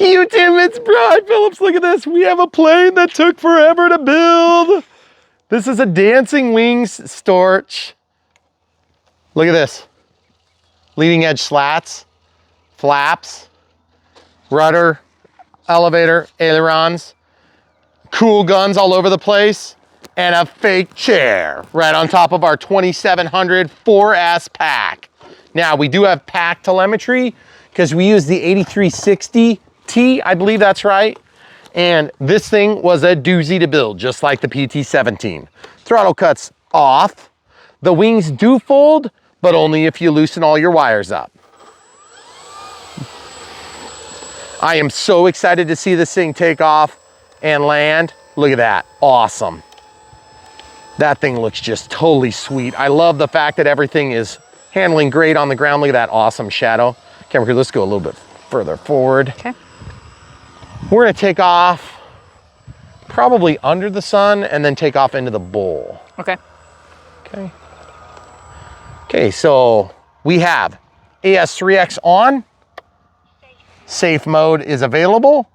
YouTube, it's Brian Phillips. Look at this. We have a plane that took forever to build. This is a dancing wings Storch. Look at this. Leading edge slats, flaps, rudder, elevator, ailerons, cool guns all over the place, and a fake chair right on top of our 2700 4S pack. Now, we do have pack telemetry because we use the 8360T, I believe that's right. And this thing was a doozy to build, just like the PT-17. Throttle cuts off. The wings do fold, but only if you loosen all your wires up. I am so excited to see this thing take off and land. Look at that, awesome. That thing looks just totally sweet. I love the fact that everything is handling great on the ground. Look at that awesome shadow. Camera crew, let's go a little bit further forward. Okay. We're gonna take off probably under the sun and then take off into the bowl. Okay. Okay. Okay, so we have AS3X on. Safe mode is available.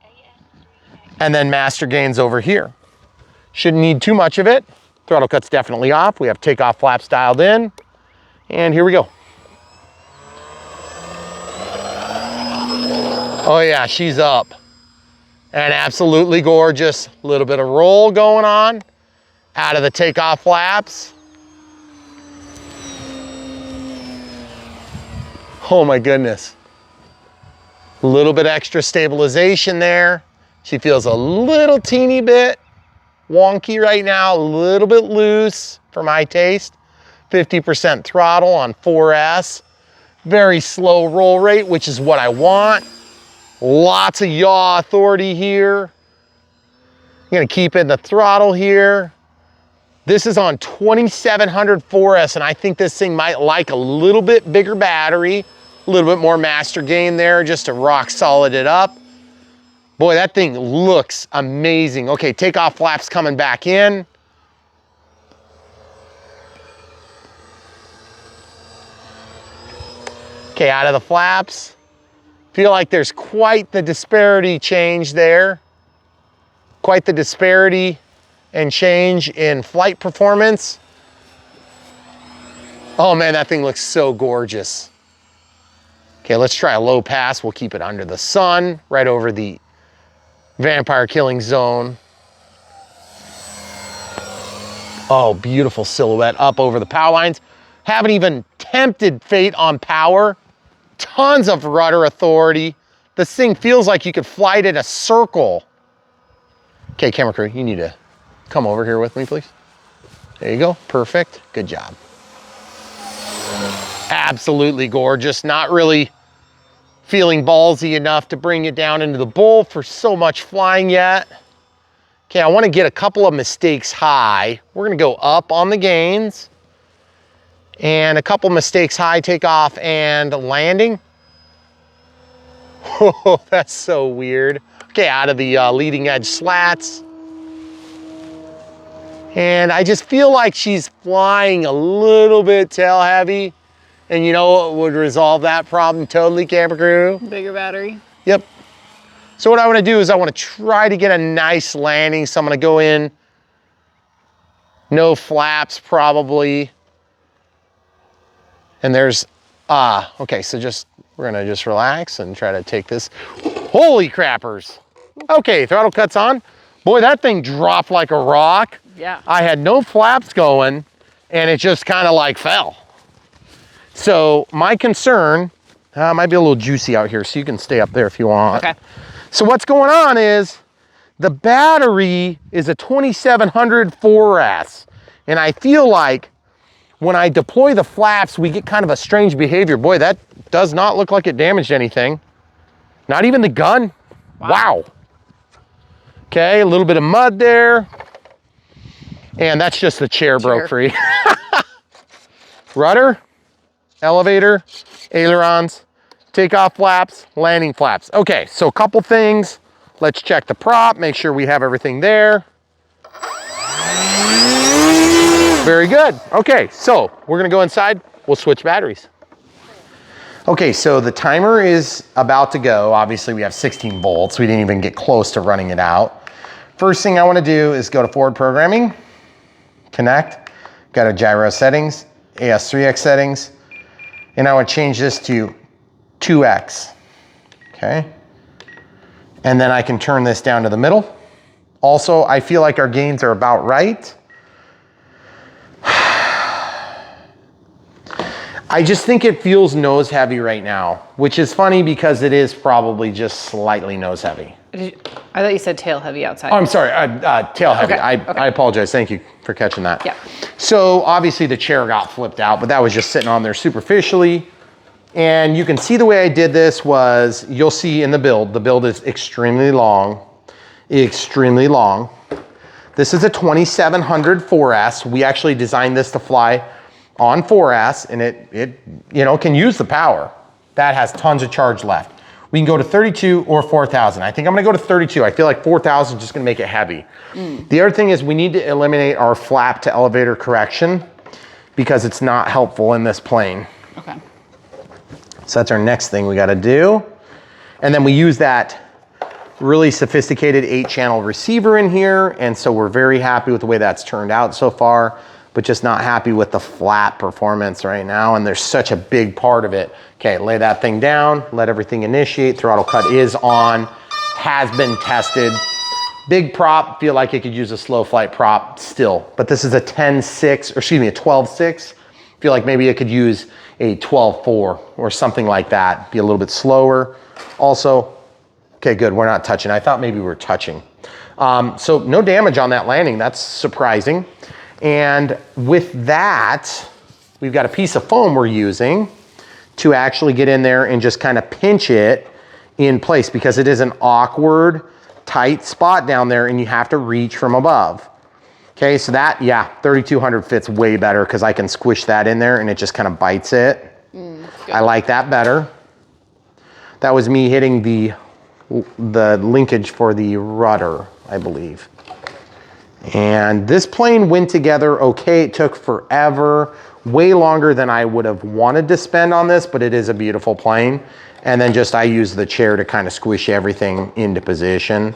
And then master gains over here. Shouldn't need too much of it. Throttle cut's definitely off. We have takeoff flaps dialed in. And here we go. Oh yeah, she's up. And absolutely gorgeous. A little bit of roll going on out of the takeoff flaps. Oh my goodness. A little bit extra stabilization there. She feels a little teeny bit wonky right now, a little bit loose for my taste. 50% throttle on 4S. Very slow roll rate, which is what I want. Lots of yaw authority here. I'm gonna keep in the throttle here. This is on 2700 4S, and I think this thing might like a little bit bigger battery, a little bit more master gain there just to rock solid it up. Boy, that thing looks amazing. Okay, takeoff flaps coming back in. Okay, out of the flaps. Feel like there's quite the disparity change there. Quite the disparity and change in flight performance. Oh man, that thing looks so gorgeous. Okay, let's try a low pass. We'll keep it under the sun, right over the vampire killing zone. Oh, beautiful silhouette up over the power lines. Haven't even tempted fate on power. Tons of rudder authority. This thing feels like you could fly it in a circle. Okay, camera crew, you need to come over here with me, please. There you go, perfect, good job. Absolutely gorgeous, not really feeling ballsy enough to bring it down into the bowl for so much flying yet. Okay, I wanna get a couple of mistakes high. We're gonna go up on the gains. And a couple mistakes high, takeoff and landing. Oh, that's so weird. Okay, out of the leading edge slats. And I just feel like she's flying a little bit tail heavy. And you know what would resolve that problem totally, camera crew? Bigger battery. Yep. So what I want to do is I want to try to get a nice landing. So I'm going to go in. No flaps probably. And there's, okay, so we're gonna just relax and try to take this. Holy crappers. Okay, throttle cuts on. Boy, that thing dropped like a rock. Yeah. I had no flaps going and it just kind of like fell. So my concern, might be a little juicy out here, so you can stay up there if you want. Okay. So what's going on is the battery is a 2700 4S. And I feel like when I deploy the flaps, we get kind of a strange behavior. Boy, that does not look like it damaged anything. Not even the gun. Wow. Okay, a little bit of mud there. And that's just the chair broke free. Rudder, elevator, ailerons, takeoff flaps, landing flaps. Okay, so a couple things. Let's check the prop, make sure we have everything there. Very good. Okay, so we're gonna go inside. We'll switch batteries. Okay, so the timer is about to go. Obviously we have 16 volts. We didn't even get close to running it out. First thing I wanna do is go to forward programming, connect, go to gyro settings, AS3X settings, and I would change this to 2X, okay? And then I can turn this down to the middle. Also, I feel like our gains are about right. I just think it feels nose heavy right now, which is funny because it is probably just slightly nose heavy. I thought you said tail heavy outside. Oh, I'm sorry, tail heavy. Okay. I apologize, thank you for catching that. Yeah. So obviously the chair got flipped out, but that was just sitting on there superficially. And you can see the way I did this was, you'll see in the build is extremely long, extremely long. This is a 2700 4S. We actually designed this to fly on 4S, and it you know, can use the power. That has tons of charge left. We can go to 32 or 4000. I think I'm gonna go to 32. I feel like 4000 is just gonna make it heavy. The other thing is we need to eliminate our flap to elevator correction because it's not helpful in this plane. Okay. So that's our next thing we gotta do. And then we use that really sophisticated 8-channel receiver in here, and so we're very happy with the way that's turned out so far, but just not happy with the flap performance right now, and there's such a big part of it. Okay, lay that thing down, let everything initiate, throttle cut is on, has been tested. Big prop, feel like it could use a slow flight prop still, but this is a 10.6, or excuse me, a 12.6. Feel like maybe it could use a 12.4 or something like that, be a little bit slower. Also, okay, good, we're not touching. I thought maybe we were touching. So no damage on that landing, that's surprising. And with that, we've got a piece of foam we're using to actually get in there and just kind of pinch it in place because it is an awkward, tight spot down there and you have to reach from above. Okay, so that, yeah, 3200 fits way better because I can squish that in there and it just kind of bites it. I like that better. That was me hitting the linkage for the rudder, I believe. And this plane went together okay. It took forever, way longer than I would have wanted to spend on this, but it is a beautiful plane. And then just I use the chair to kind of squish everything into position.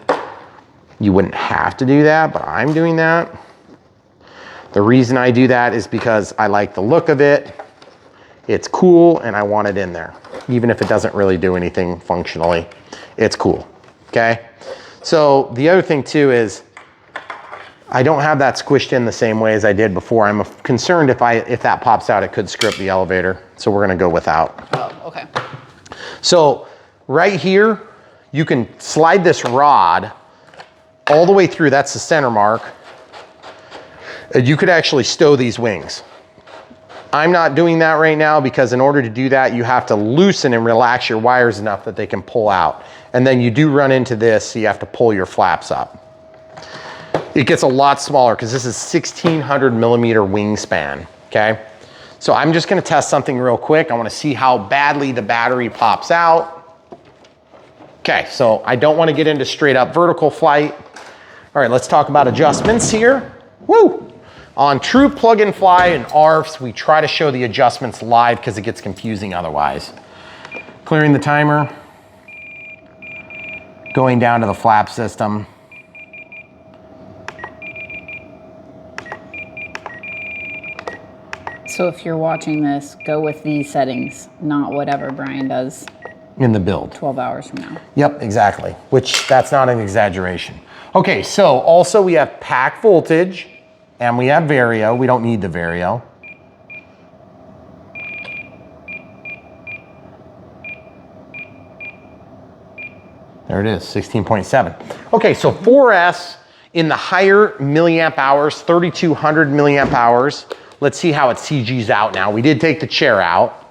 You wouldn't have to do that, but I'm doing that. The reason I do that is because I like the look of it. It's cool and I want it in there. Even if it doesn't really do anything functionally, it's cool, okay? So the other thing too is I don't have that squished in the same way as I did before. I'm concerned if that pops out, it could screw up the elevator. So we're gonna go without. Oh, okay. So right here, you can slide this rod all the way through, that's the center mark. You could actually stow these wings. I'm not doing that right now because in order to do that, you have to loosen and relax your wires enough that they can pull out. And then you do run into this, so you have to pull your flaps up. It gets a lot smaller because this is 1600 millimeter wingspan, okay? So I'm just gonna test something real quick. I wanna see how badly the battery pops out. Okay, so I don't wanna get into straight up vertical flight. All right, let's talk about adjustments here. Woo! On true plug and fly and ARFs, we try to show the adjustments live because it gets confusing otherwise. Clearing the timer, going down to the flap system. So if you're watching this, go with these settings, not whatever Brian does In the build. 12 hours from now. Yep, exactly, which that's not an exaggeration. Okay, so also we have pack voltage and we have Vario. We don't need the Vario. There it is, 16.7. Okay, so 4S in the higher milliamp hours, 3200 milliamp hours. Let's see how it CGs out now. We did take the chair out.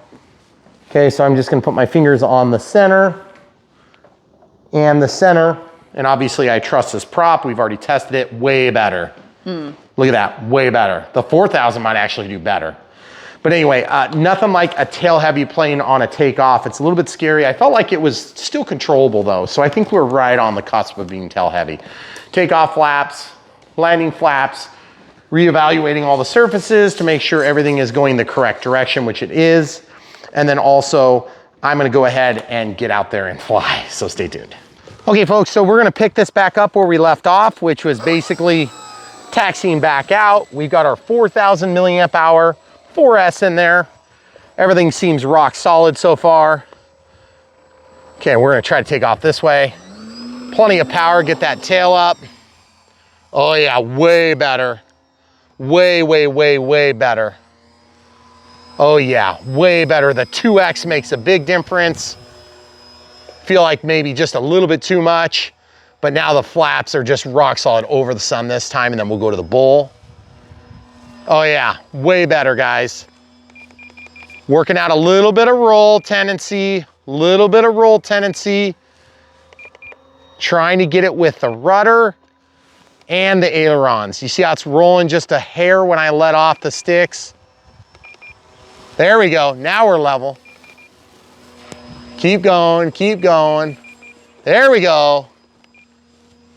Okay, so I'm just gonna put my fingers on the center and the center. And obviously I trust this prop. We've already tested it, way better. Look at that, way better. The 4000 might actually do better. But anyway, nothing like a tail heavy plane on a takeoff. It's a little bit scary. I felt like it was still controllable though. So I think we're right on the cusp of being tail heavy. Takeoff flaps, landing flaps, reevaluating all the surfaces to make sure everything is going the correct direction, which it is. And then also I'm gonna go ahead and get out there and fly, so stay tuned. Okay folks, so we're gonna pick this back up where we left off, which was basically taxiing back out. We've got our 4,000 milliamp hour 4S in there. Everything seems rock solid so far. Okay, we're gonna try to take off this way. Plenty of power, get that tail up. Oh yeah, way better. Way, way, way, way better. Oh yeah, way better. The 2X makes a big difference. Feel like maybe just a little bit too much, but now the flaps are just rock solid over the sun this time, and then we'll go to the bull. Oh yeah, way better, guys. Working out a little bit of roll tendency, trying to get it with the rudder and the ailerons. You see how it's rolling just a hair when I let off the sticks? There we go, now we're level. Keep going, keep going. There we go.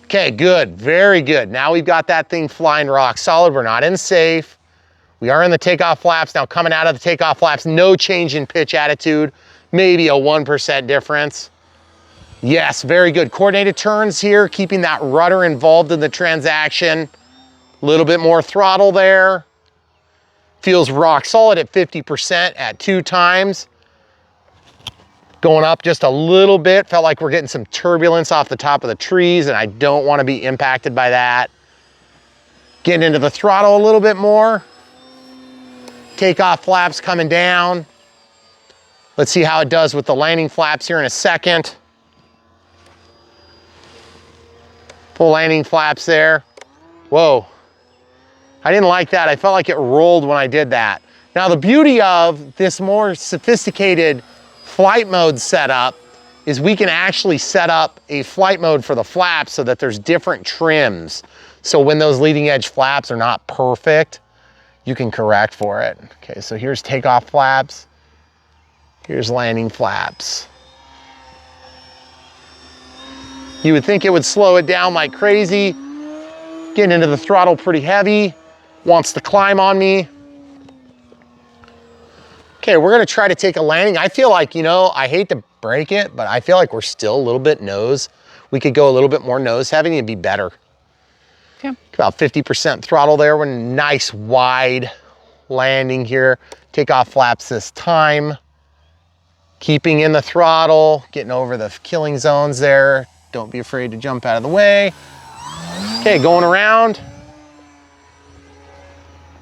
Okay, good, very good. Now we've got that thing flying rock solid. We're not in safe. We are in the takeoff flaps. Now coming out of the takeoff flaps, no change in pitch attitude, maybe a 1% difference. Yes, very good. Coordinated turns here, keeping that rudder involved in the transaction. A little bit more throttle there. Feels rock solid at 50% at 2 times. Going up just a little bit, felt like we're getting some turbulence off the top of the trees, and I don't want to be impacted by that. Getting into the throttle a little bit more. Takeoff flaps coming down. Let's see how it does with the landing flaps here in a second. Full landing flaps there. Whoa. I didn't like that. I felt like it rolled when I did that. Now the beauty of this more sophisticated flight mode setup is we can actually set up a flight mode for the flaps so that there's different trims. So when those leading edge flaps are not perfect, you can correct for it. Okay, so here's takeoff flaps. Here's landing flaps. You would think it would slow it down like crazy. Getting into the throttle pretty heavy. Wants to climb on me. Okay, we're gonna try to take a landing. I feel like, you know, I hate to break it, but I feel like we're still a little bit nose. We could go a little bit more nose heavy and it'd be better. Okay. About 50% throttle there. We're in a nice wide landing here. Takeoff flaps this time. Keeping in the throttle, getting over the killing zones there. Don't be afraid to jump out of the way. Okay, going around.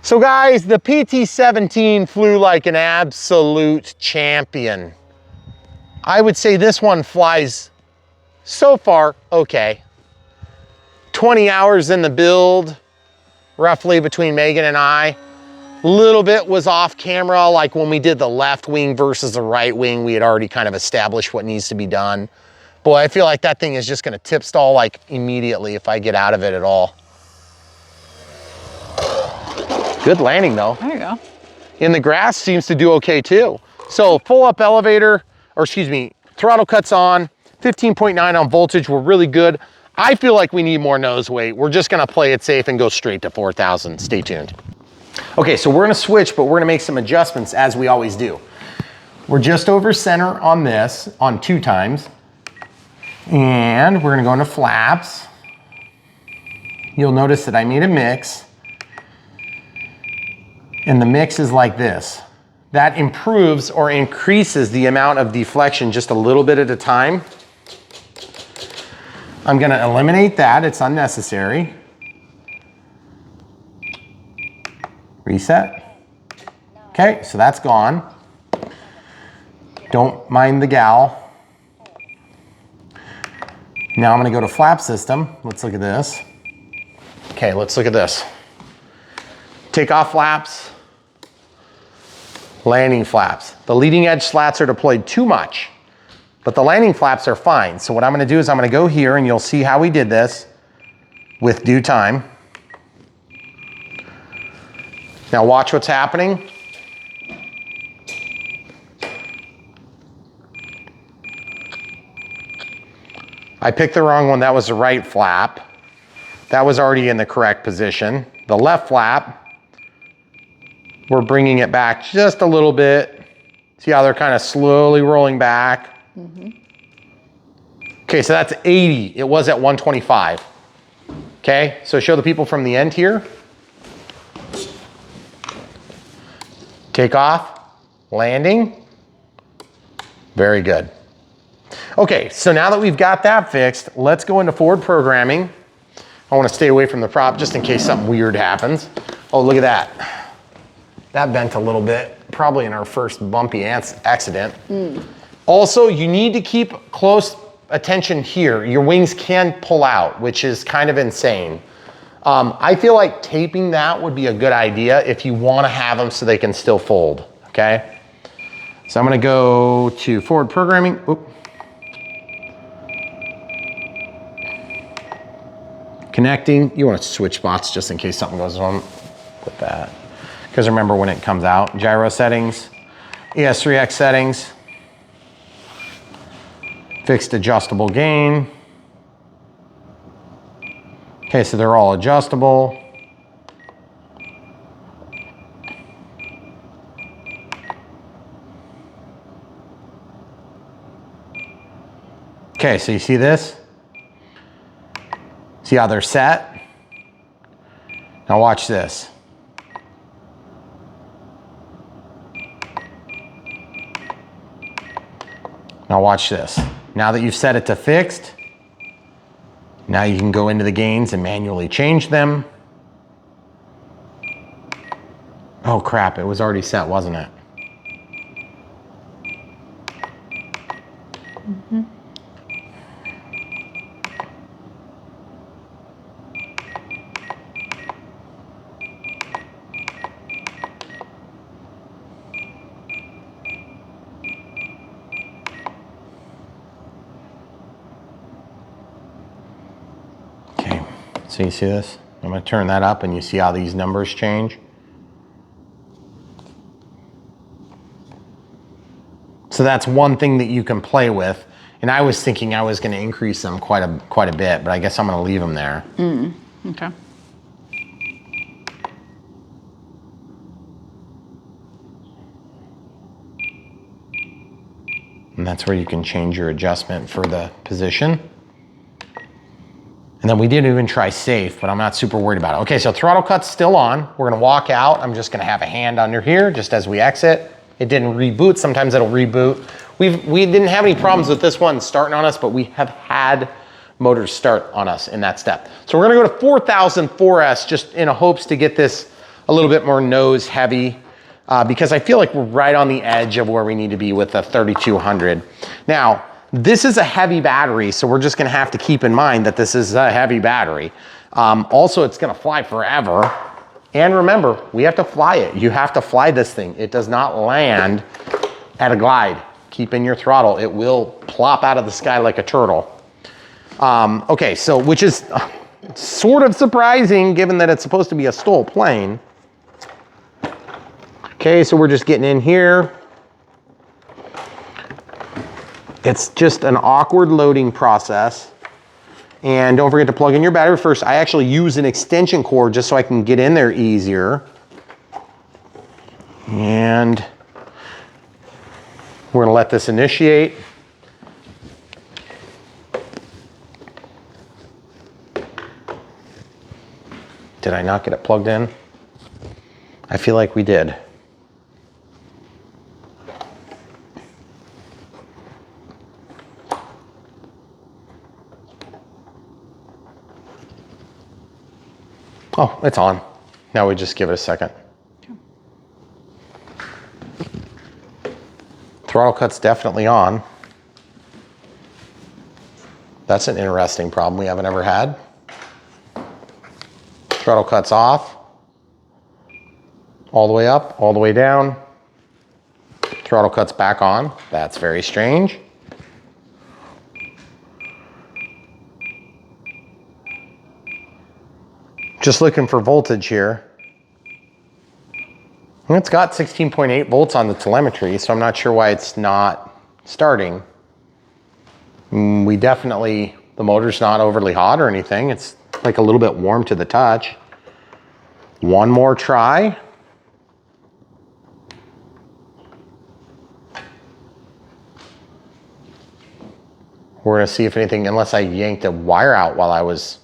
So guys, the PT-17 flew like an absolute champion. I would say this one flies so far okay. 20 hours in the build, roughly between Megan and I. Little bit was off camera, like when we did the left wing versus the right wing, we had already kind of established what needs to be done. Boy, I feel like that thing is just gonna tip stall like immediately if I get out of it at all. Good landing though. There you go. In the grass seems to do okay too. So full up elevator, or excuse me, throttle cuts on, 15.9 on voltage, we're really good. I feel like we need more nose weight. We're just gonna play it safe and go straight to 4,000. Stay tuned. Okay, so we're gonna switch, but we're gonna make some adjustments as we always do. We're just over center on this, on 2 times. And we're gonna go into flaps. You'll notice that I made a mix. And the mix is like this. That improves or increases the amount of deflection just a little bit at a time. I'm gonna eliminate that, it's unnecessary. Reset. Okay, so that's gone. Don't mind the gal. Now I'm gonna go to flap system. Let's look at this. Okay, let's look at this. Takeoff flaps, landing flaps. The leading edge slats are deployed too much, but the landing flaps are fine. So what I'm gonna do is I'm gonna go here and you'll see how we did this with due time. Now watch what's happening. I picked the wrong one, that was the right flap. That was already in the correct position. The left flap, we're bringing it back just a little bit See how they're kind of slowly rolling back? Okay, so that's 80. It was at 125. Okay, so show the people from the end here. Takeoff, landing. Very good. Okay, so now that we've got that fixed, let's go into forward programming. I want to stay away from the prop just in case something weird happens. Oh, look at that. That bent a little bit, probably in our first bumpy accident. Also, you need to keep close attention here. Your wings can pull out, which is kind of insane. I feel like taping that would be a good idea if you want to have them so they can still fold, okay? So I'm gonna go to forward programming. Oop. Connecting. You want to switch spots just in case something goes wrong with that. Because remember when it comes out, gyro settings, ES3X settings, fixed adjustable gain. Okay, so they're all adjustable. Okay, so you see this? See how they're set? Now watch this. Now watch this. Now that you've set it to fixed, now you can go into the gains and manually change them. Oh crap, it was already set, wasn't it? So you see this? I'm going to turn that up and you see how these numbers change. So that's one thing that you can play with. And I was thinking I was going to increase them quite a bit, but I guess I'm going to leave them there. Okay. And that's where you can change your adjustment for the position. And then we didn't even try safe, but I'm not super worried about it. Okay, so throttle cut's still on. We're gonna walk out. I'm just gonna have a hand under here just as we exit. It didn't reboot. Sometimes it'll reboot. We didn't have any problems with this one starting on us, but we have had motors start on us in that step. So we're gonna go to 4000 4S just in hopes to get this a little bit more nose heavy because I feel like we're right on the edge of where we need to be with the 3200. Now, this is a heavy battery, so we're just gonna have to keep in mind that this is a heavy battery. Also, it's gonna fly forever. And remember, we have to fly it. You have to fly this thing. It does not land at a glide. Keep in your throttle. It will plop out of the sky like a turtle. Okay, so which is sort of surprising given that it's supposed to be a STOL plane. Okay, so we're just getting in here. It's just an awkward loading process. And don't forget to plug in your battery first. I actually use an extension cord just so I can get in there easier. And we're gonna let this initiate. Did I not get it plugged in? I feel like we did. Oh, it's on. Now we just give it a second. Okay. Throttle cut's definitely on. That's an interesting problem we haven't ever had. Throttle cut's off. All the way up, all the way down. Throttle cut's back on. That's very strange. Just looking for voltage here. And it's got 16.8 volts on the telemetry, so I'm not sure why it's not starting. We definitely, the motor's not overly hot or anything. It's like a little bit warm to the touch. One more try. We're gonna see if anything, unless I yanked a wire out while I was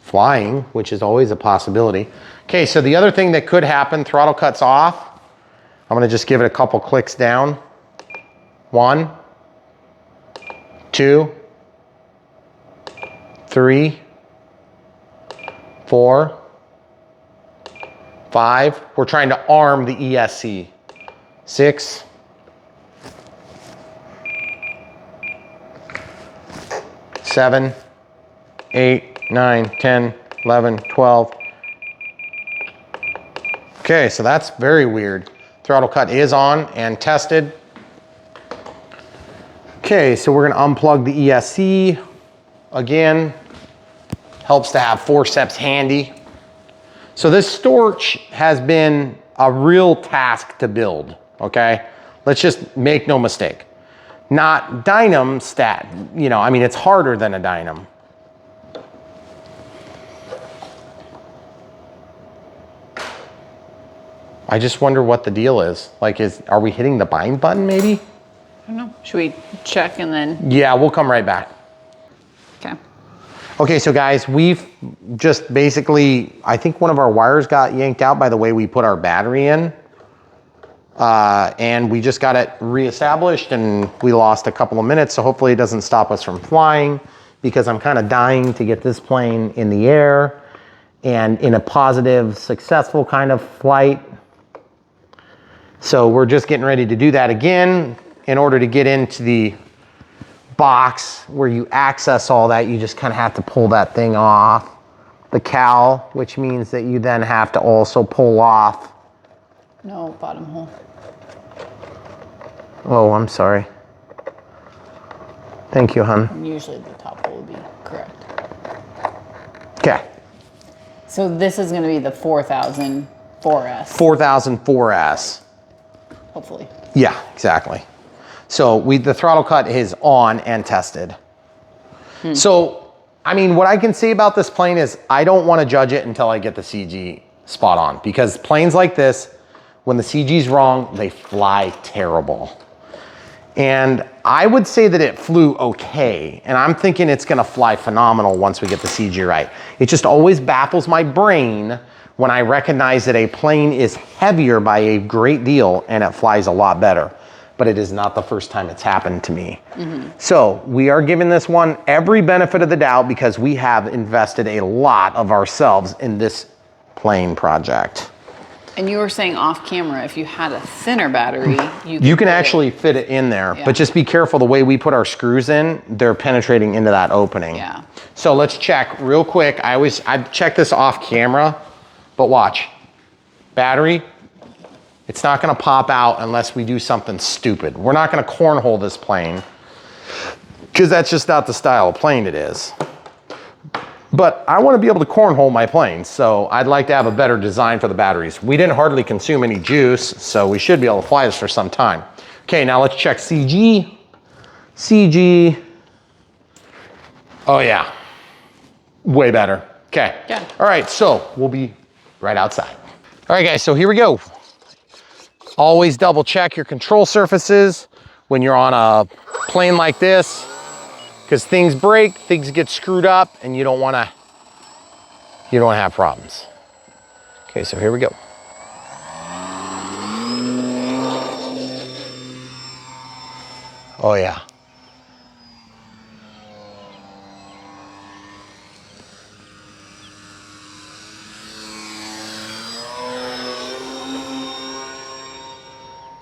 flying, which is always a possibility. Okay, so the other thing that could happen, throttle cuts off. I'm gonna just give it a couple clicks down. 1, 2, 3, 4, 5. We're trying to arm the ESC. 6, 7, 8, 9, 10, 11, 12. Okay, so that's very weird. Throttle cut is on and tested. Okay, so we're gonna unplug the ESC. Again, helps to have forceps handy. So this Storch has been a real task to build, okay? Let's just make no mistake. Not Dynam stat, you know, I mean, it's harder than a Dynam. I just wonder what the deal is. Like, are we hitting the bind button maybe? I don't know. Should we check and then? Yeah, we'll come right back. Okay. Okay, so guys, we've just basically, I think one of our wires got yanked out by the way we put our battery in. And we just got it reestablished and we lost a couple of minutes. So hopefully it doesn't stop us from flying, because I'm kind of dying to get this plane in the air and in a positive, successful kind of flight. So we're just getting ready to do that again. In order to get into the box where you access all that, you just kind of have to pull that thing off the cowl, which means that you then have to also pull off. No, bottom hole. Oh, I'm sorry. Thank you, hon. Usually the top hole would be correct. Okay. So this is going to be the 4000 4S. 4000 4S. Hopefully. Yeah, exactly. So the throttle cut is on and tested. So, I mean, what I can say about this plane is I don't want to judge it until I get the CG spot on, because planes like this, when the CG's wrong, they fly terrible. And I would say that it flew okay, and I'm thinking it's gonna fly phenomenal once we get the CG right. It just always baffles my brain when I recognize that a plane is heavier by a great deal and it flies a lot better. But it is not the first time it's happened to me. So we are giving this one every benefit of the doubt because we have invested a lot of ourselves in this plane project. And you were saying off camera, if you had a thinner battery, you can actually fit it in there, but just be careful the way we put our screws in, they're penetrating into that opening. Yeah. So let's check real quick. I've checked this off camera, but watch. Battery, it's not gonna pop out unless we do something stupid. We're not gonna cornhole this plane because that's just not the style of plane it is. But I wanna be able to cornhole my plane, so I'd like to have a better design for the batteries. We didn't hardly consume any juice, so we should be able to fly this for some time. Okay, now let's check CG. CG. Oh yeah, way better. Okay. Yeah. All right, so we'll be right outside. All right guys, so here we go. Always double check your control surfaces when you're on a plane like this, because things break, things get screwed up, and you don't wanna have problems. Okay, so here we go. Oh yeah.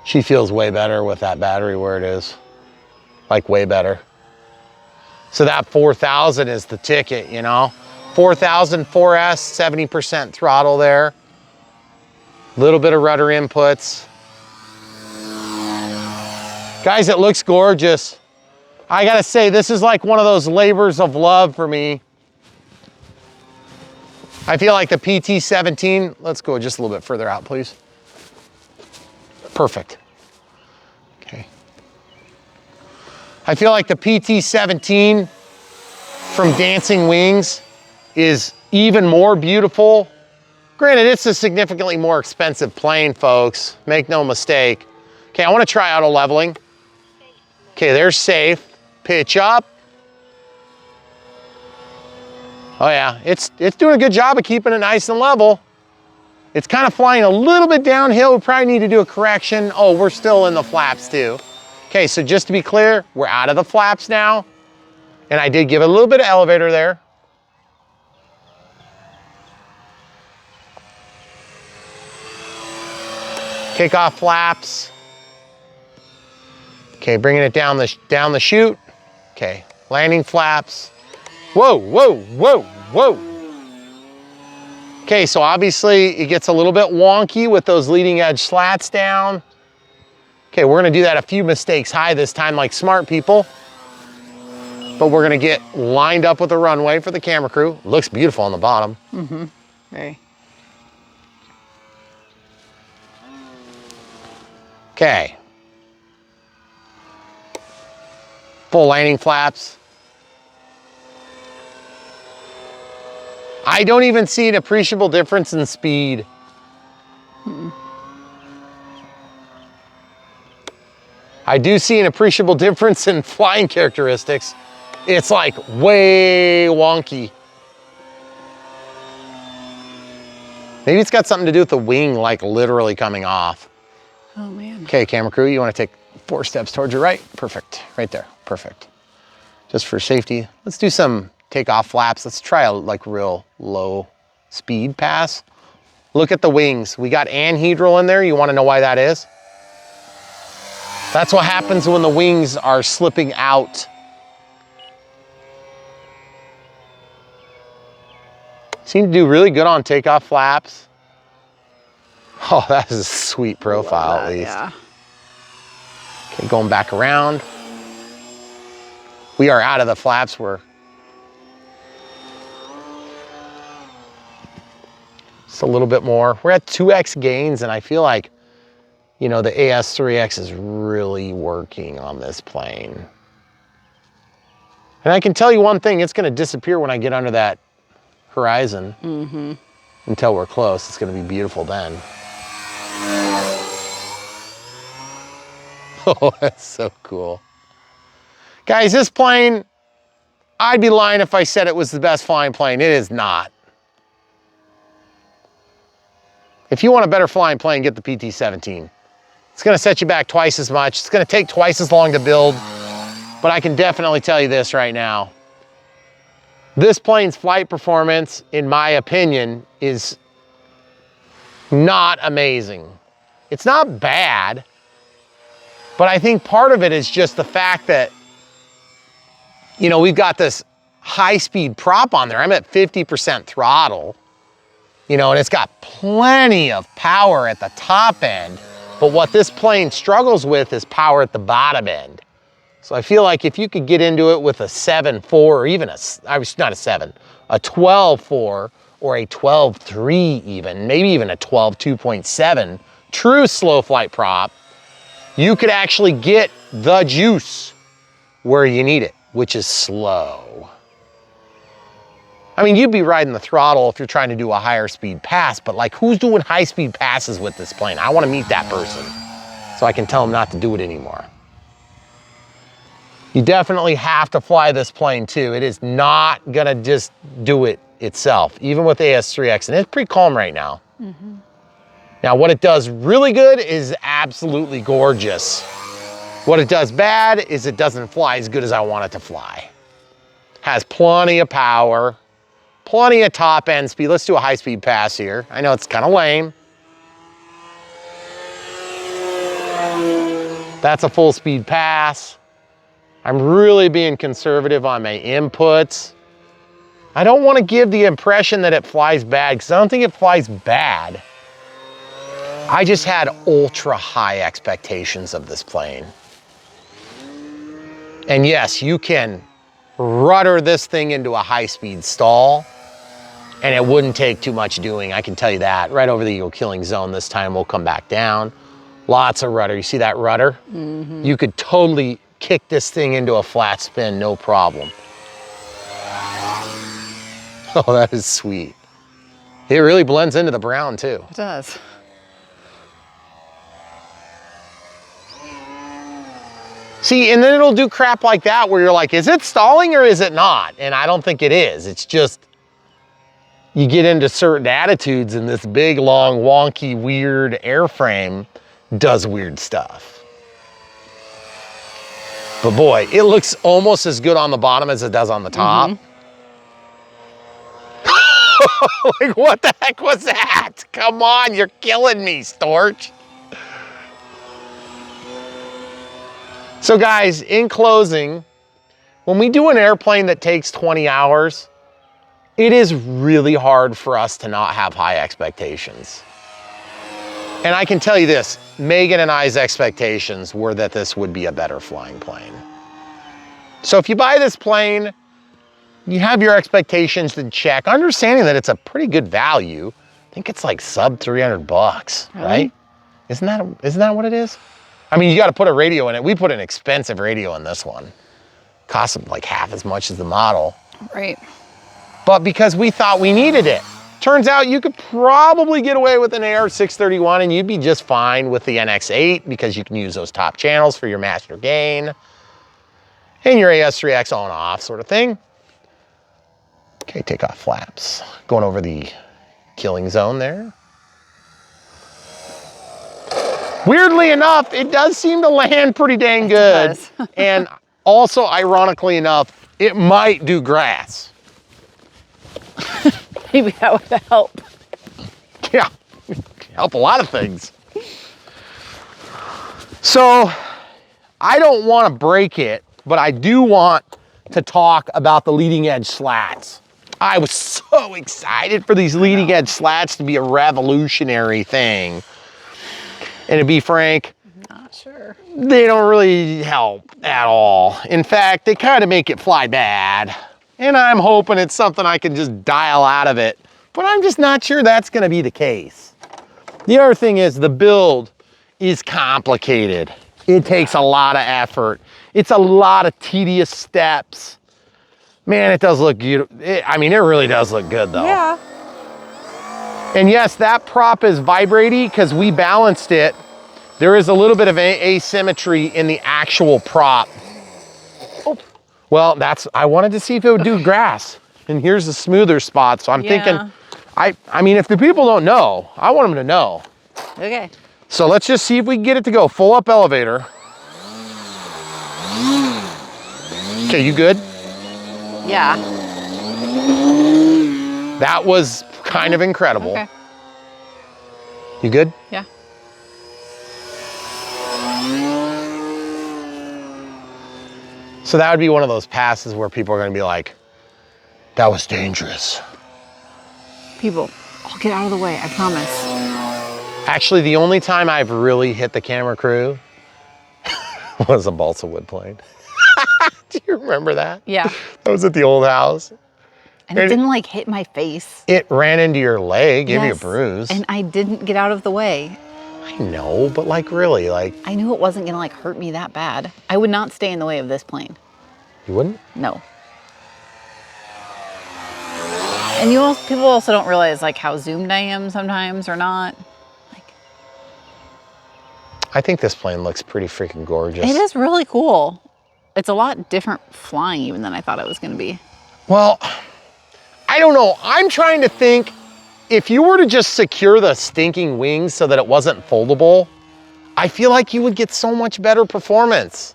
She feels way better with that battery where it is, like way better. So that 4000 is the ticket, you know? 4000 4S, 70% throttle there. Little bit of rudder inputs. Guys, it looks gorgeous. I gotta say, this is like one of those labors of love for me. I feel like the PT-17, let's go just a little bit further out, please. Perfect. Okay. I feel like the PT-17 from Dancing Wings is even more beautiful. Granted, it's a significantly more expensive plane, folks. Make no mistake. Okay, I want to try auto leveling. Okay, there's safe. Pitch up. Oh yeah, it's doing a good job of keeping it nice and level. It's kind of flying a little bit downhill. We probably need to do a correction. Oh, we're still in the flaps too. Okay, so just to be clear, we're out of the flaps now. And I did give it a little bit of elevator there. Takeoff flaps. Okay, bringing it down the chute. Okay, landing flaps. Whoa, whoa, whoa, whoa. Okay, so obviously it gets a little bit wonky with those leading edge slats down. Okay, we're gonna do that a few mistakes high this time like smart people. But we're gonna get lined up with the runway for the camera crew. Looks beautiful on the bottom. Mm-hmm. Very. Okay. Full landing flaps. I don't even see an appreciable difference in speed. I do see an appreciable difference in flying characteristics. It's like way wonky. Maybe it's got something to do with the wing like literally coming off. Oh man. Okay, camera crew, you want to take 4 steps towards your right? Perfect, right there, perfect. Just for safety, let's do some takeoff flaps. Let's try a like real low speed pass. Look at the wings. We got anhedral in there. You want to know why that is? That's what happens when the wings are slipping out. Seem to do really good on takeoff flaps. Oh, that is a sweet profile at least. Yeah. Okay, going back around. We are out of the flaps. We're just a little bit more. We're at 2x gains, and I feel like, you know, the AS3X is really working on this plane. And I can tell you one thing, it's gonna disappear when I get under that horizon. Mm-hmm. Until we're close. It's gonna be beautiful then. Oh, that's so cool. Guys, this plane, I'd be lying if I said it was the best flying plane. It is not. If you want a better flying plane, get the PT-17. It's gonna set you back twice as much. It's gonna take twice as long to build, but I can definitely tell you this right now. This plane's flight performance, in my opinion, is not amazing. It's not bad, but I think part of it is just the fact that, you know, we've got this high-speed prop on there. I'm at 50% throttle, you know, and it's got plenty of power at the top end, but what this plane struggles with is power at the bottom end. So I feel like if you could get into it with a 7.4 or even a 12.4 or a 12.3 even, maybe even a 12.2.7 true slow flight prop, you could actually get the juice where you need it, which is slow. I mean, you'd be riding the throttle if you're trying to do a higher speed pass, but like who's doing high speed passes with this plane? I want to meet that person so I can tell them not to do it anymore. You definitely have to fly this plane too. It is not gonna just do it itself, even with AS3X, and it's pretty calm right now. Mm-hmm. Now, what it does really good is absolutely gorgeous. What it does bad is it doesn't fly as good as I want it to fly. Has plenty of power, plenty of top end speed. Let's do a high speed pass here. I know it's kind of lame. That's a full speed pass. I'm really being conservative on my inputs. I don't want to give the impression that it flies bad, because I don't think it flies bad. I just had ultra high expectations of this plane. And yes, you can rudder this thing into a high-speed stall, and it wouldn't take too much doing, I can tell you that. Right over the eagle killing zone this time, we'll come back down. Lots of rudder. You see that rudder? Mm-hmm. You could totally kick this thing into a flat spin, no problem. Oh, that is sweet. It really blends into the brown too. It does. See, and then it'll do crap like that where you're like, is it stalling or is it not? And I don't think it is. It's just you get into certain attitudes and this big, long, wonky, weird airframe does weird stuff. But boy, it looks almost as good on the bottom as it does on the top. Like, what the heck was that? Come on, you're killing me, Storch. So guys, in closing, when we do an airplane that takes 20 hours, it is really hard for us to not have high expectations. And I can tell you this, Megan and I's expectations were that this would be a better flying plane. So if you buy this plane, you have your expectations in check, understanding that it's a pretty good value. I think it's like sub 300 bucks, Really? right? Isn't that what it is? I mean, you got to put a radio in it. We put an expensive radio in this one. Cost like half as much as the model. Right. But because we thought we needed it. Turns out you could probably get away with an AR631 and you'd be just fine with the NX8 because you can use those top channels for your master gain and your AS3X on off sort of thing. Okay, takeoff flaps. Going over the killing zone there. Weirdly enough, it does seem to land pretty dang good. It does. And also, ironically enough, it might do grass. Maybe that would help. Yeah, help a lot of things. So, I don't want to break it, but I do want to talk about the leading edge slats. I was so excited for these leading edge slats to be a revolutionary thing. And to be frank, Not sure. they don't really help at all. In fact, they kind of make it fly bad. And I'm hoping it's something I can just dial out of it, but I'm just not sure that's gonna be the case. The other thing is the build is complicated. It takes a lot of effort. It's a lot of tedious steps. Man, it does look beautiful. I mean, it really does look good though. Yeah. And yes, that prop is vibrating because we balanced it. There is a little bit of asymmetry in the actual prop. Oh. Well, I wanted to see if it would do grass. And here's the smoother spot. So I'm thinking, I mean, if the people don't know, I want them to know. Okay. So let's just see if we can get it to go full up elevator. Okay, you good? Yeah. That was kind of incredible. Okay. You good? Yeah. So that would be one of those passes where people are gonna be like, that was dangerous. People, I'll get out of the way, I promise. Actually, the only time I've really hit the camera crew was a balsa wood plane. Do you remember that? Yeah. That was at the old house. And it didn't like hit my face. It ran into your leg, gave you a Yes, bruise. And I didn't get out of the way. I know, but like really, like. I knew it wasn't gonna like hurt me that bad. I would not stay in the way of this plane. You wouldn't? No. And people also don't realize like how zoomed I am sometimes or not. Like, I think this plane looks pretty freaking gorgeous. it is really cool. It's a lot different flying even than I thought it was gonna be. Well, I don't know. I'm trying to think, if you were to just secure the stinking wings so that it wasn't foldable, I feel like you would get so much better performance.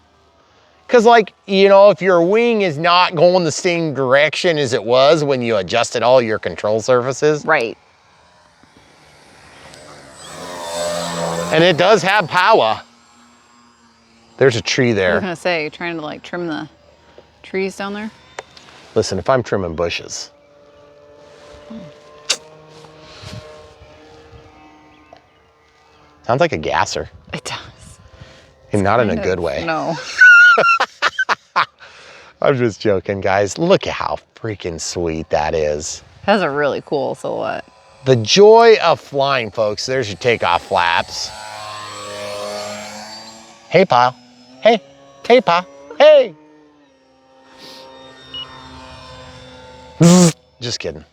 Because like, you know, if your wing is not going the same direction as it was when you adjusted all your control surfaces. Right. And it does have power. There's a tree I was there. gonna say, trying to like trim the trees down there. Listen, if I'm trimming bushes. Sounds like a gasser. It does. And not in a good way. No. I'm just joking, guys. Look at how freaking sweet that is. That's a really cool silhouette. The joy of flying, folks. There's your takeoff flaps. Hey, pal. Hey. Hey, pal. Hey. Just kidding.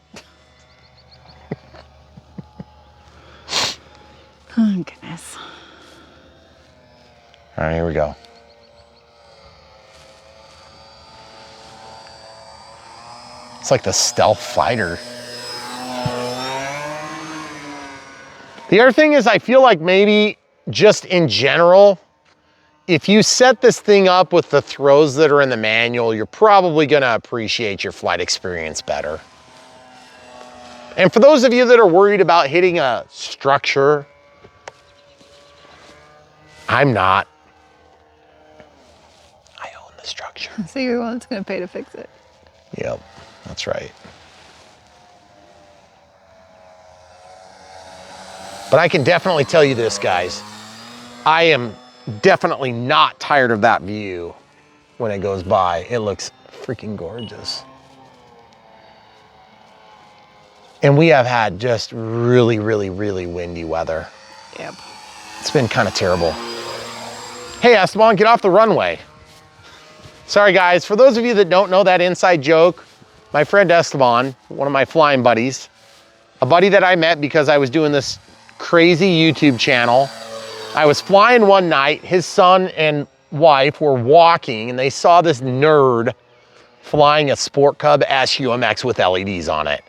Oh, goodness. All right, here we go. It's like the stealth fighter. The other thing is I feel like maybe just in general, if you set this thing up with the throws that are in the manual, you're probably gonna appreciate your flight experience better. And for those of you that are worried about hitting a structure, I'm not. I own the structure. So you're the one that's gonna pay to fix it. Yep, that's right. But I can definitely tell you this, guys. I am definitely not tired of that view when it goes by. It looks freaking gorgeous. And we have had just really, really, really windy weather. Yep. It's been kind of terrible. Hey, Esteban, get off the runway. Sorry, guys. For those of you that don't know that inside joke, my friend Esteban, one of my flying buddies, a buddy that I met because I was doing this crazy YouTube channel. I was flying one night, his son and wife were walking and they saw this nerd flying a Sport Cub SUMX with LEDs on it.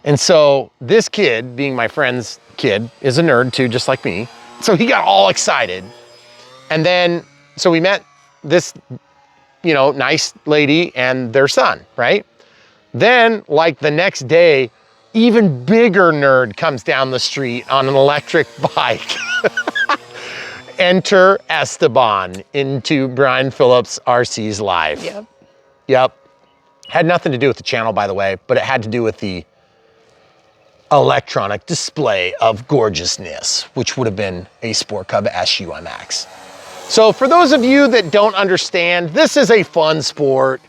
And so this kid, being my friend's kid, is a nerd too, just like me. So he got all excited. And then, so we met this, you know, nice lady and their son, right? Then, like the next day, even bigger nerd comes down the street on an electric bike. Enter Esteban into Brian Phillips RC's life. Yep. Yep. Had nothing to do with the channel, by the way, but it had to do with the electronic display of gorgeousness, which would have been a Sport Cub SUMX. So for those of you that don't understand, this is a fun sport.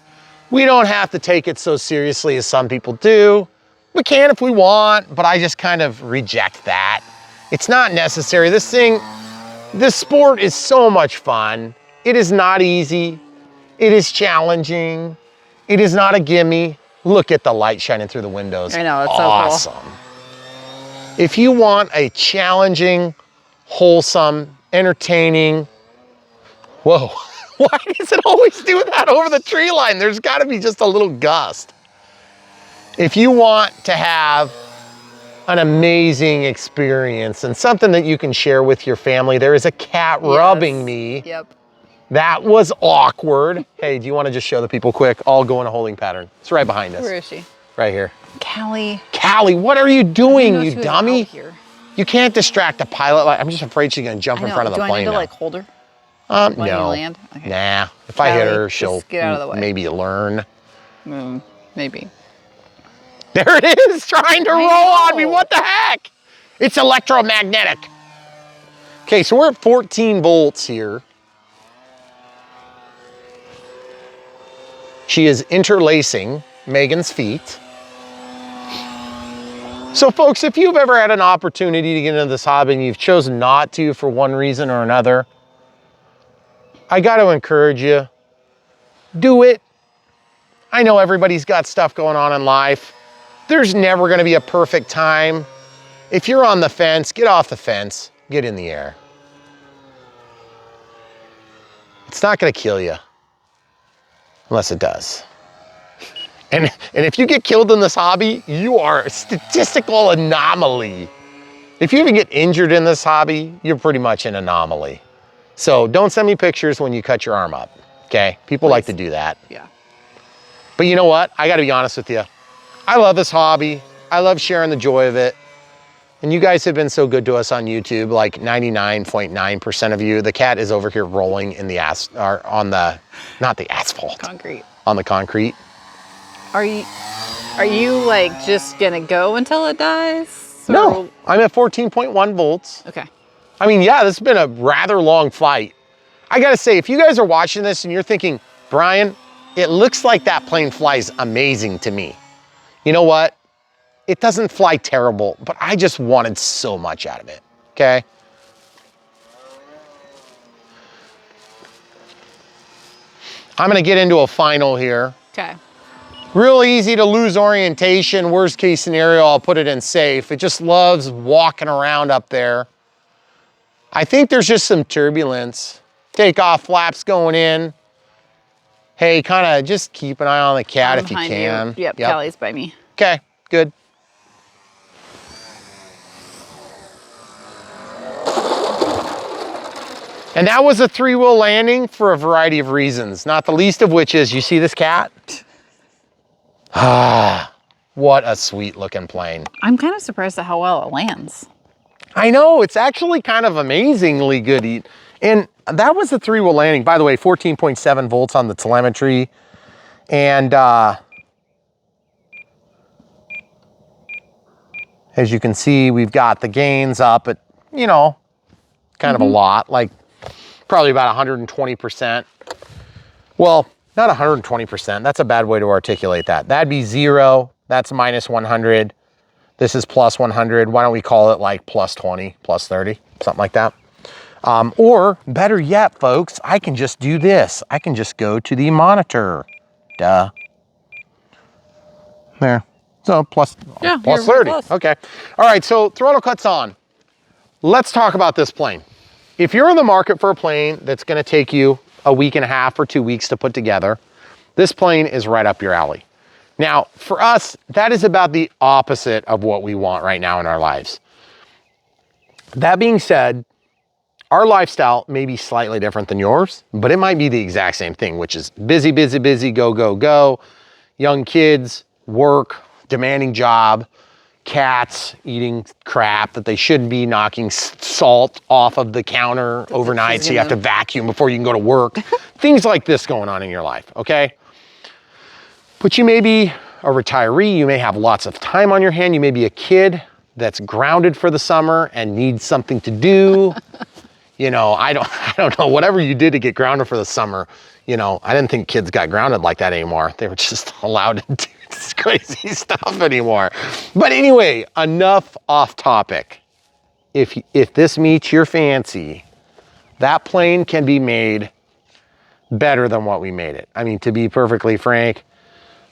We don't have to take it so seriously as some people do. We can if we want, but I just kind of reject that. It's not necessary. This sport is so much fun. It is not easy. It is challenging. It is not a gimme. Look at the light shining through the windows. I know, it's awesome. so cool. If you want a challenging, wholesome, entertaining, whoa, why does it always do that over the tree line? There's gotta be just a little gust. If you want to have an amazing experience and something that you can share with your family, there is a cat rubbing me. Yep. That was awkward. Hey, do you want to just show the people quick? I'll go in a holding pattern. It's right behind us. Where is she? Right here. Callie. Callie, what are you doing, you dummy? Out here. You can't distract a pilot. I'm just afraid she's gonna jump in front of the Do I plane need to now. like hold her? No. When you land? Okay. Nah. If I hit her, just she'll get out of the way. maybe learn. Maybe. There it is, trying to roll on me. What the heck? It's electromagnetic. Okay, so we're at 14 volts here. She is interlacing Megan's feet. So folks, if you've ever had an opportunity to get into this hobby and you've chosen not to for one reason or another, I got to encourage you, do it. I know everybody's got stuff going on in life. There's never gonna be a perfect time. If you're on the fence, get off the fence, get in the air. It's not gonna kill you, unless it does. And if you get killed in this hobby, you are a statistical anomaly. If you even get injured in this hobby, you're pretty much an anomaly. So don't send me pictures when you cut your arm up, okay? People like to do that. Yeah. But you know what? I gotta be honest with you. I love this hobby. I love sharing the joy of it. And you guys have been so good to us on YouTube, like 99.9% of you. The cat is over here rolling in the not the asphalt. Concrete. On the concrete. Are you like just gonna go until it dies? Or... No, I'm at 14.1 volts. Okay. I mean, yeah, this has been a rather long flight. I gotta say, if you guys are watching this and you're thinking, Brian, it looks like that plane flies amazing to me. You know what? It doesn't fly terrible, but I just wanted so much out of it, okay? I'm gonna get into a final here. Okay. Real easy to lose orientation. Worst case scenario, I'll put it in safe. It just loves walking around up there. I think there's just some turbulence. Takeoff flaps going in. Hey, kind of just keep an eye on the cat if you can. Yep, Callie's by me. Okay, good. And that was a 3-wheel landing for a variety of reasons, not the least of which is, you see this cat? Ah, what a sweet looking plane. I'm kind of surprised at how well it lands. I know, it's actually kind of amazingly good. And that was the 3-wheel landing. By the way, 14.7 volts on the telemetry. And as you can see, we've got the gains up at, you know, kind of a lot, like probably about 120%. Well, not 120%. That's a bad way to articulate that. That'd be 0. That's minus 100. This is plus 100. Why don't we call it like plus 20, plus 30, something like that. Or better yet, folks, I can just do this. I can just go to the monitor. Duh. There. So plus 30. Okay. All right, so throttle cuts on. Let's talk about this plane. If you're in the market for a plane that's gonna take you a week and a half or 2 weeks to put together, this plane is right up your alley. Now, for us, that is about the opposite of what we want right now in our lives. That being said, our lifestyle may be slightly different than yours, but it might be the exact same thing, which is busy, busy, busy, go, go, go, young kids, work, demanding job, cats eating crap that they shouldn't be, knocking salt off of the counter overnight so you have to vacuum before you can go to work. Things like this going on in your life, okay? But you may be a retiree, you may have lots of time on your hand, you may be a kid that's grounded for the summer and needs something to do. You know, I don't know, whatever you did to get grounded for the summer, you know, I didn't think kids got grounded like that anymore. They were just allowed to do this crazy stuff anymore. But anyway, enough off topic. If this meets your fancy, that plane can be made better than what we made it. I mean, to be perfectly frank,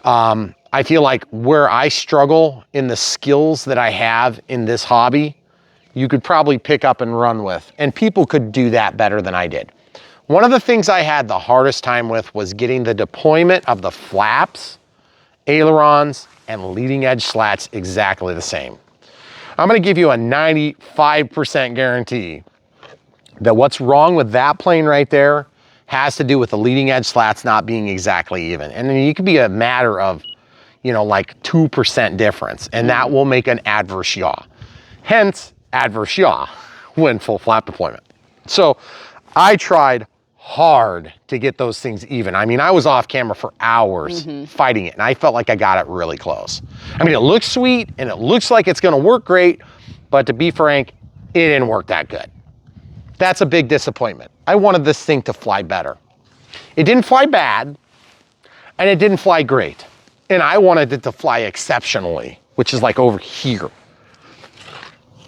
I feel like where I struggle in the skills that I have in this hobby, you could probably pick up and run with, and people could do that better than I did. One of the things I had the hardest time with was getting the deployment of the flaps, ailerons, and leading edge slats exactly the same. I'm gonna give you a 95% guarantee that what's wrong with that plane right there has to do with the leading edge slats not being exactly even. And then it could be a matter of, you know, like 2% difference, and that will make an adverse yaw. Hence, adverse yaw when full flap deployment. So I tried hard to get those things even. I mean, I was off camera for hours fighting it, and I felt like I got it really close. I mean, it looks sweet and it looks like it's gonna work great, but to be frank, it didn't work that good. That's a big disappointment. I wanted this thing to fly better. It didn't fly bad, and it didn't fly great. And I wanted it to fly exceptionally, which is like over here.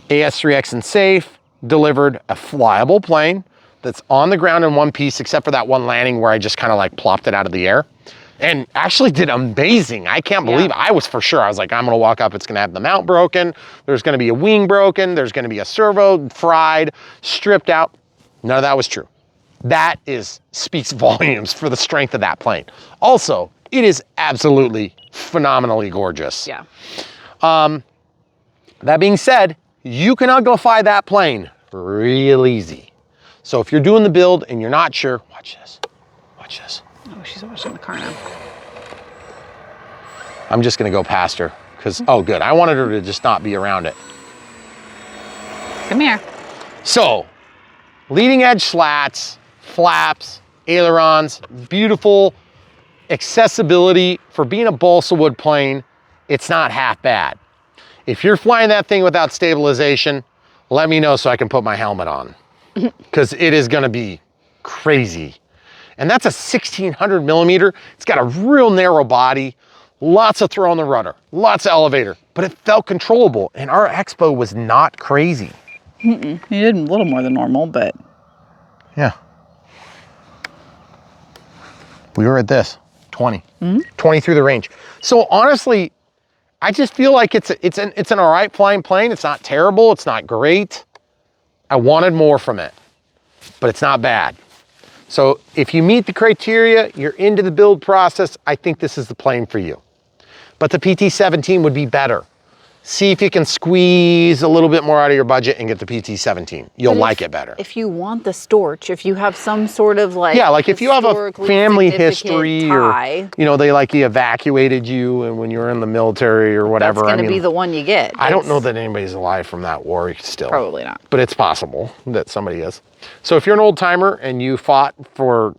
AS3X and Safe delivered a flyable plane that's on the ground in one piece, except for that one landing where I just kind of like plopped it out of the air, and actually did amazing. I can't believe it. I was for sure. I was like, I'm gonna walk up, it's gonna have the mount broken, there's gonna be a wing broken, there's gonna be a servo fried, stripped out. None of that was true. That speaks volumes for the strength of that plane. Also, it is absolutely phenomenally gorgeous. Yeah. That being said, you can uglify that plane real easy. So if you're doing the build and you're not sure, watch this, watch this. Oh, she's watching the car now. I'm just gonna go past her, because, oh good, I wanted her to just not be around it. Come here. So, leading edge slats, flaps, ailerons, beautiful accessibility. For being a balsa wood plane, it's not half bad. If you're flying that thing without stabilization, let me know so I can put my helmet on, because it is gonna be crazy. And that's a 1600 millimeter. It's got a real narrow body, lots of throw on the rudder, lots of elevator, but it felt controllable, and our expo was not crazy. You did a little more than normal, but. Yeah. We were at this, 20. 20 through the range. So honestly, I just feel like it's an all right flying plane. It's not terrible, it's not great. I wanted more from it, but it's not bad. So if you meet the criteria, you're into the build process, I think this is the plane for you. But the PT-17 would be better. See if you can squeeze a little bit more out of your budget and get the PT-17. You'll like it better. If you want the Storch, if you have some sort of like yeah, like if you have a family history tie, or you know they like evacuated you and when you were in the military or whatever, that's going to be the one you get. I don't know that anybody's alive from that war still. Probably not. But it's possible that somebody is. So if you're an old timer and you fought for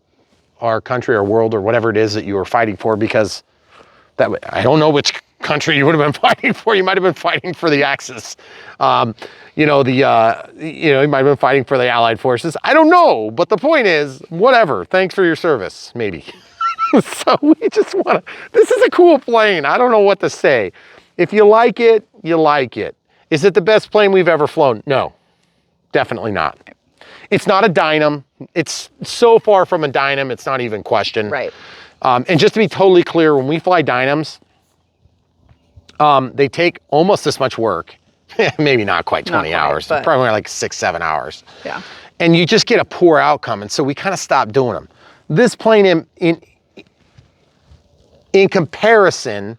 our country or world or whatever it is that you were fighting for, because that I don't know which country you would have been fighting for. You might have been fighting for the Axis. You know, you might have been fighting for the Allied forces. I don't know, but the point is, whatever. Thanks for your service, maybe. So we just want to, this is a cool plane. I don't know what to say. If you like it, you like it. Is it the best plane we've ever flown? No, definitely not. It's not a Dynam. It's so far from a Dynam, it's not even question. Right. And just to be totally clear, when we fly Dynams, they take almost as much work. Maybe not quite 20 hours, but probably like 6-7 hours. Yeah. And you just get a poor outcome. And so we kind of stopped doing them. This plane in comparison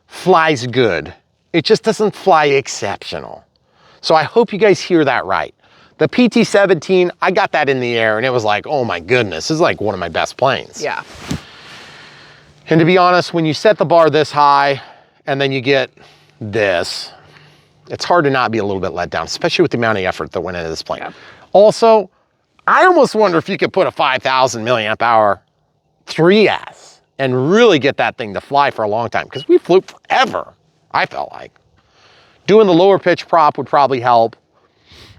flies good. It just doesn't fly exceptional. So I hope you guys hear that right. The PT-17, I got that in the air and it was like, oh my goodness, this is like one of my best planes. Yeah. And to be honest, when you set the bar this high and then you get this, it's hard to not be a little bit let down, especially with the amount of effort that went into this plane. Yeah. Also, I almost wonder if you could put a 5,000 milliamp hour 3S and really get that thing to fly for a long time, because we flew forever, I felt like. Doing the lower pitch prop would probably help.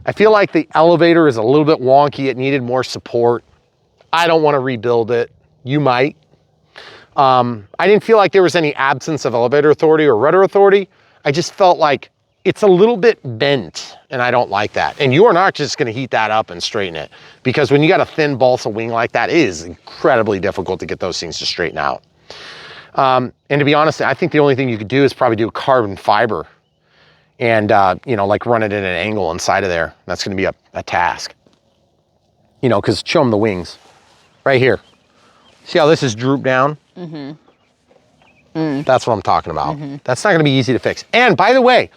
I feel like the elevator is a little bit wonky. It needed more support. I don't want to rebuild it. You might. I didn't feel like there was any absence of elevator authority or rudder authority. I just felt like it's a little bit bent and I don't like that. And you are not just going to heat that up and straighten it, because when you got a thin balsa wing like that, it is incredibly difficult to get those things to straighten out. And to be honest, I think the only thing you could do is probably do carbon fiber and, you know, like run it at an angle inside of there. That's going to be a task, you know, because show them the wings right here. See how this is drooped down? Mm-hmm. That's what I'm talking about. Mm-hmm. That's not going to be easy to fix. And by the way,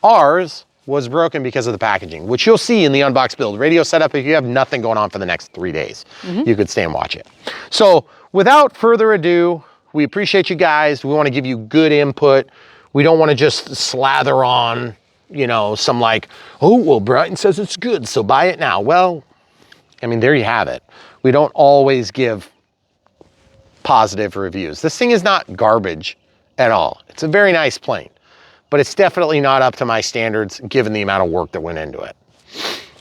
ours was broken because of the packaging, which you'll see in the unboxed build. Radio setup, if you have nothing going on for the next 3 days, you could stay and watch it. So without further ado, we appreciate you guys. We want to give you good input. We don't want to just slather on, you know, some like, oh, well, Brian says it's good, so buy it now. Well, I mean, there you have it. We don't always give positive reviews. This thing is not garbage at all. It's a very nice plane, but it's definitely not up to my standards given the amount of work that went into it.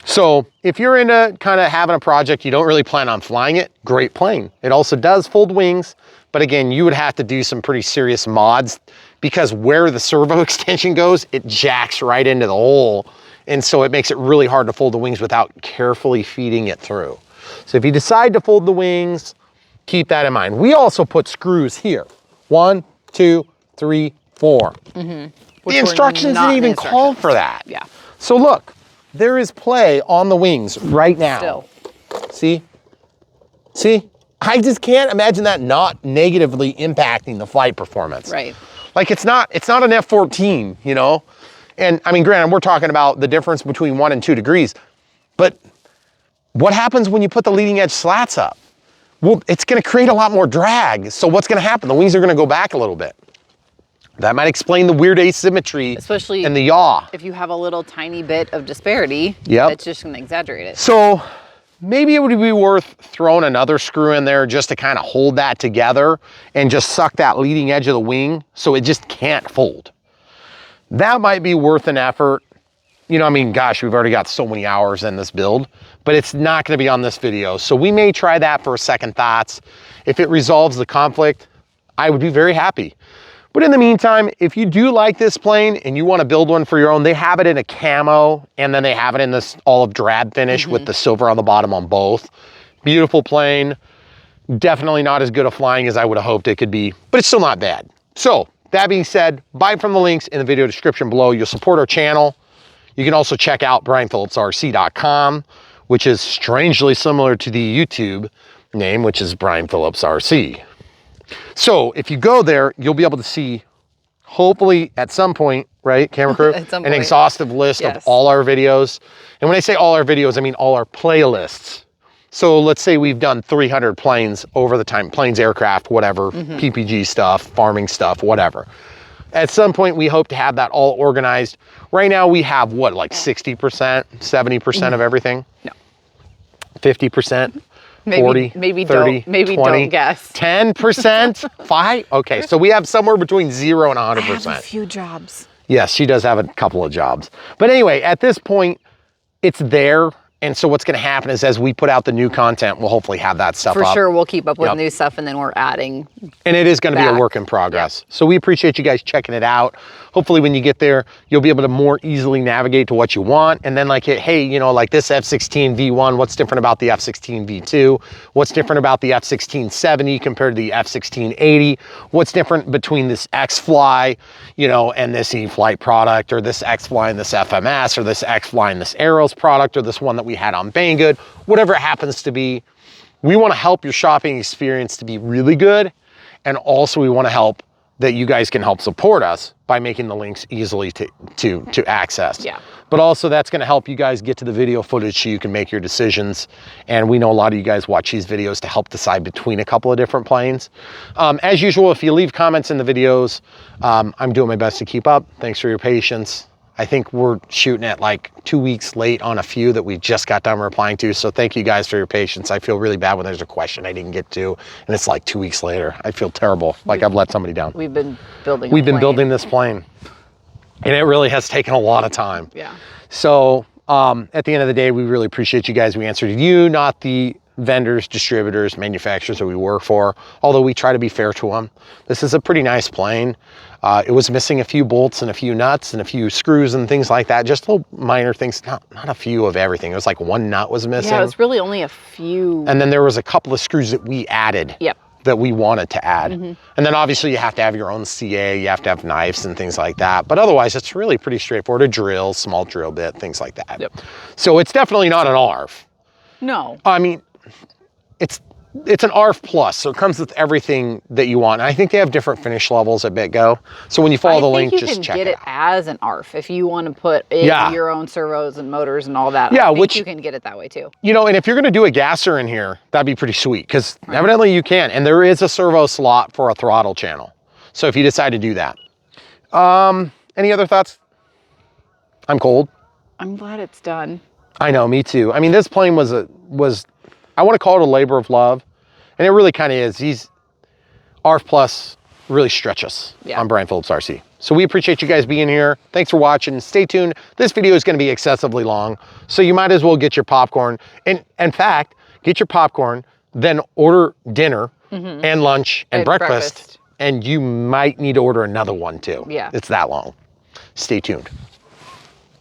So if you're into kind of having a project, you don't really plan on flying it, great plane. It also does fold wings, but again, you would have to do some pretty serious mods, because where the servo extension goes, it jacks right into the hole. And so it makes it really hard to fold the wings without carefully feeding it through. So if you decide to fold the wings, keep that in mind. We also put screws here. 1, 2, 3, 4. The instructions didn't even call for that. Yeah. So look, there is play on the wings right now. Still. See? See? I just can't imagine that not negatively impacting the flight performance. Right. Like it's not an F-14, you know? And I mean, granted, we're talking about the difference between 1 and 2 degrees, but what happens when you put the leading edge slats up? Well, it's gonna create a lot more drag. So what's gonna happen? The wings are gonna go back a little bit. That might explain the weird asymmetry, especially and the yaw. If you have a little tiny bit of disparity, it's just gonna exaggerate it. So maybe it would be worth throwing another screw in there just to kind of hold that together and just suck that leading edge of the wing so it just can't fold. That might be worth an effort. You know, I mean, gosh, we've already got so many hours in this build, but it's not gonna be on this video. So we may try that for a second thoughts. If it resolves the conflict, I would be very happy. But in the meantime, if you do like this plane and you want to build one for your own, they have it in a camo and then they have it in this olive drab finish with the silver on the bottom on both. Beautiful plane. Definitely not as good a flying as I would have hoped it could be, but it's still not bad. So that being said, buy from the links in the video description below. You'll support our channel. You can also check out brianphillipsrc.com, which is strangely similar to the YouTube name, which is Brian Phillips RC. So if you go there, you'll be able to see, hopefully at some point, right, camera crew? At some An point. exhaustive list of Yes. all our videos. And when I say all our videos, I mean all our playlists. So let's say we've done 300 planes over the time, planes, aircraft, whatever, PPG stuff, farming stuff, whatever. At some point, we hope to have that all organized. Right now, we have what, like 60%, 70% of everything? No. 50%? Maybe, 40, maybe 30, don't, maybe 20, don't guess. 10%? 5? Okay, so we have somewhere between 0 and 100%. I have a few jobs. Yes, she does have a couple of jobs. But anyway, at this point, it's there. And so what's going to happen is as we put out the new content, we'll hopefully have that stuff For up. sure, we'll keep up with Yep. new stuff, and then we're adding. And it is going to be a back. work in progress. So we appreciate you guys checking it out. Hopefully when you get there, you'll be able to more easily navigate to what you want. And then like, hey, you know, like this F-16 V1, what's different about the F-16 V2? What's different about the F-16 70 compared to the F-16 80? What's different between this X-Fly, you know, and this E-Flight product, or this X-Fly and this FMS, or this X-Fly and this Aeros product, or this one that we had on Banggood, whatever it happens to be. We want to help your shopping experience to be really good. And also we want to help that you guys can help support us by making the links easily to access. Yeah. But also that's going to help you guys get to the video footage so you can make your decisions. And we know a lot of you guys watch these videos to help decide between a couple of different planes. As usual, if you leave comments in the videos, I'm doing my best to keep up. Thanks for your patience. I think we're shooting at like 2 weeks late on a few that we just got done replying to. So thank you guys for your patience. I feel really bad when there's a question I didn't get to and it's like 2 weeks later. I feel terrible, like I've let somebody down. We've been building. We've been building this plane and it really has taken a lot of time. Yeah. So at the end of the day, we really appreciate you guys. We answered you, not the vendors, distributors, manufacturers that we work for, although we try to be fair to them. This is a pretty nice plane. It was missing a few bolts and a few nuts and a few screws and things like that. Just little minor things, not a few of everything. It was like one nut was missing. Yeah, it was really only a few. And then there was a couple of screws that we added. Yep. That we wanted to add. And then obviously you have to have your own CA, you have to have knives and things like that. But otherwise it's really pretty straightforward. A drill, small drill bit, things like that. Yep. So it's definitely not an ARF. No. I mean, it's an ARF plus, so it comes with everything that you want. And I think they have different finish levels at BitGo. So when you follow the link, just check it out. You can get it as an ARF if you want to put in your own servos and motors and all that. Yeah, I think you can get it that way too. You know, and if you're going to do a gasser in here, that'd be pretty sweet because evidently you can. And there is a servo slot for a throttle channel. So if you decide to do that. Any other thoughts? I'm cold. I'm glad it's done. I know, me too. I mean, this plane was I want to call it a labor of love. And it really kind of is. These ARF Plus really stretch us on Brian Phillips RC. So we appreciate you guys being here. Thanks for watching. Stay tuned. This video is going to be excessively long. So you might as well get your popcorn. And in fact, get your popcorn, then order dinner and lunch and breakfast. And you might need to order another one too. Yeah. It's that long. Stay tuned.